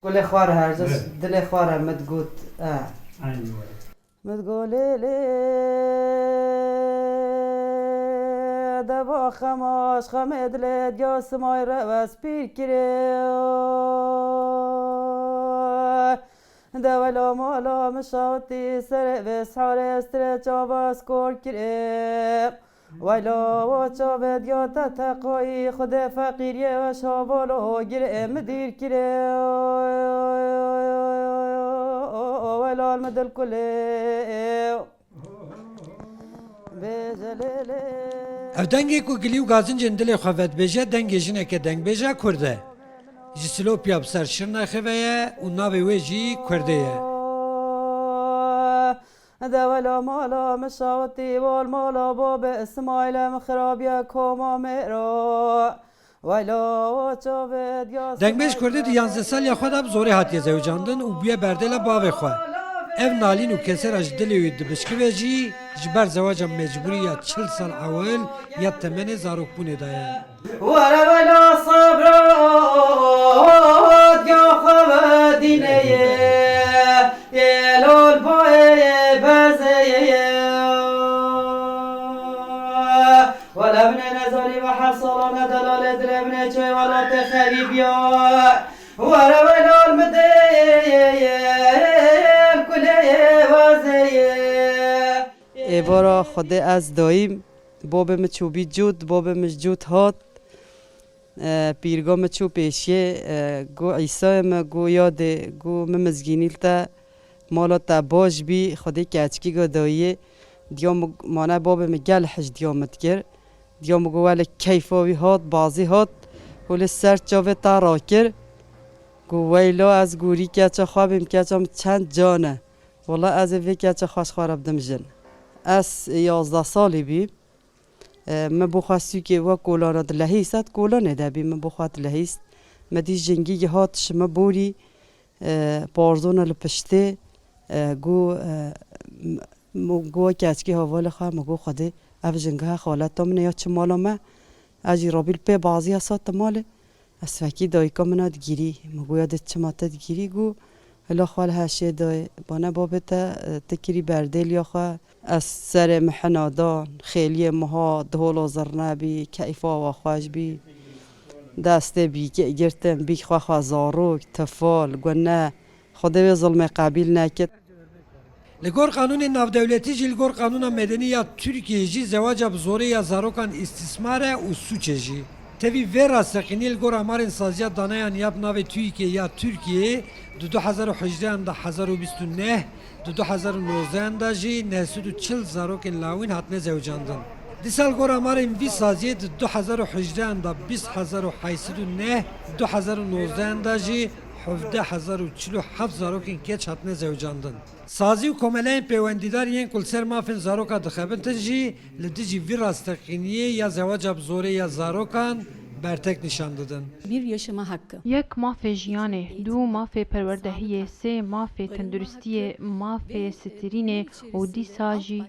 كل خوار هرزش دل خوار متقوت ايوه متقول لي دبا خماش خمد لد يا سماي رواس بيكري دولا مالا مشاوتي سر بسحار استرچ آواز کور کریم ولا وچا بدیا تتقایی خود فقیری و شابالا گرم دیر کریم ولا المدل کلیم بجلیلی Ev dengê ku gilî û gazincên dilê xwe vedbêje dengê jineke dengbêje Kurd e. Ji Silopya bi ser Şirnexê ve ye û navê wê jî Kurdê ye. دولا مالا مشاوتي والمالا باب اسماعيل مخرابيا كوما ميرا ولا وچاوت يا Dengbêj Kurdê di 11 saliya xwe de bi zorê hatiye zewcandin û bûye berdêla bavê xwe. Ev nalîn û kesera ji dilê wê dibişkive jî ji ber zewaca mecbûrî ya 40 sal ewil ya temenê zarokbûnê de ye. ولا ولا صبر يا خبديني يا لول بوي بزي ولا من نزولي وحصلنا دلال دربنا شوي ولا تخريب يا ولا ولا المدير كل وزي عبارة خدا از دایم باب مچوبی جود باب مجود هات پیرگاه مچو پیشیه گو عیسی ما گو یاد گو ممزگینیل تا مالا تا باش بی خدا کچکی گو دایه دیام مانه باب مگل حج دیامت گر دیام گو ولی کیفاوی هات بازی هات ولی سر چاوه تا را کر گو ویلا از گوری کچا خوابیم کچام چند جانه والا از وی کچا خوش خوارب دمجن از 11 سالی بی ما بخواستی که و کولانات لحیست کولانه دبی ما بخواد لحیست ما دی جنگی هات شما بوری بارزون لپشته گو کچکی حوال خواه مگو خوده اف جنگه خالت تامنه یا چه مالا ما اجی رابیل پی بازی هستات ماله از فکی دایکا مناد گیری مگو یادت چه ماتت گیری گو هلا خوال هشه دای بانه بابتا تکری بردل یا خواه از سر محنادان خیلی مها دهول و زرنبی کیفا و خوش بی دست بی که گرتم بی خواه زاروک تفال گونه خدا به ظلم قبیل نکد Li gor kanûnên navdewletî jî li gor kanûna medenî ya Tirkiyeyê jî zewaca bi zorê ya zarokan îstismar e û suç e jî. Tevî vê rasteqînî li gor amarên saziya daneyan ya bi navê Tirkiyê ya Tirkiyeyê di 2018 da 2029 di 2019 da jî 940 zarokên lawîn hatine zewcandin. Dîsal gor amarên vî saziyê di 2018 da 2029 2019 da jî 17,047 zarokên keç hatine zewcandin. Sazî û komeleyên peywendîdar yên ku li ser mafên zaroka dixebin tin jî li dijî vî rasteqîniyê ya zewaca bi zorê ya zarokan bertek nîşan didin. Bir yaşama hakkı. Yek mafê jiyanê, du mafê perwerdehiyê, sê mafê tenduristiyê, mafê stirînê û dîsa jî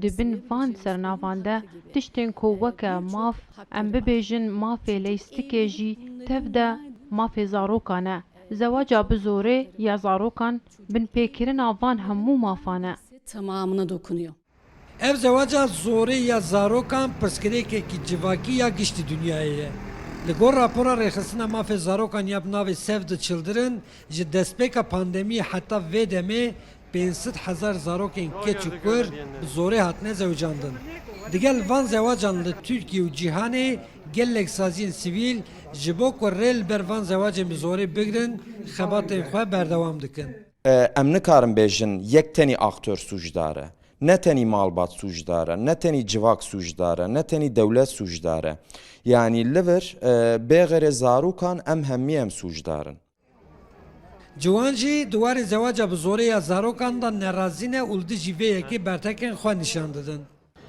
dibin van sernavan de tiştên ku weke maf em bibêjin mafê lêstikê jî tev de mafê zarokan e. Zewaca bi zorê ya zarokan bin pêkirina van hemû mafan e. Tamamına dokunuyor. Ev zewaca zorê ya zarokan pirsgirêkekî civakî ya giştî dünyayê ye. Li gor rapora rêxistina mafê zarokan ya bi navê Save the Children ji destpêka pandemiyê heta vê demê 500,000 zarokên keç û Kurd bi zorê hatine zewcandin. Digel van zewacan li Tirkiye û cîhanê gelek saziyên sivîl ji bo ku rê li ber van zewacên bi zorê bigirin xebatên xwe berdewam dikin. Em nikarin bêjin yek tenî aktör sûcdar e. Ne tenî malbat sûcdar e, ne tenî civak sûcdar e, ne tenî dewlet sûcdar e. Yani li vir bêxerê zarokan em hemî em sûcdarin. Ciwan jî di warê zewaca bi zorê ya zarokan da nerazî ne û li dijî vê yekê bertekên xwe nîşan didin.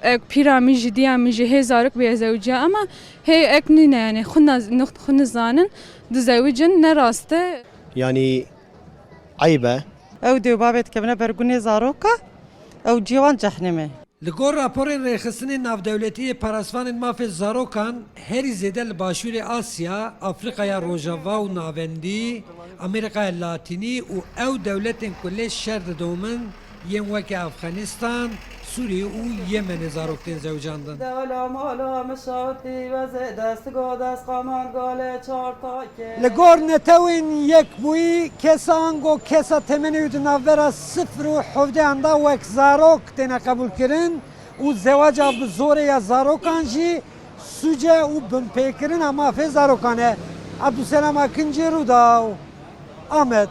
Ek pîra min jî diya min jî hê zarok bê zewciya ama hê ek nîne yani xwe nizanin dizewicin ne rast e. Yani ayıp e. او دیو بابت کمنه برگونه زاروکا او جیوان جهنمه Li gor raporên rêxistinên navdewletiyê parasvanên mafê zarokan herî zêde li Başûrê Asya, Afrikaya Rojava û Navendî, Amerîkaya Latînî û ew dewletên ku lê şer didomin yên weke Efxanistan, Sûriye û Yemenê zarok tên zewcandin. Li gor netewên yekbûyî kesan got kesa temenê di navbera sifir û hevdeyan da wek zarok têne qebûlkirin û zewaca bi zorê ya zarokan jî sûce û binpêkirina mafê zarokan e. Abdûselam Akıncı Rûdaw, Amet.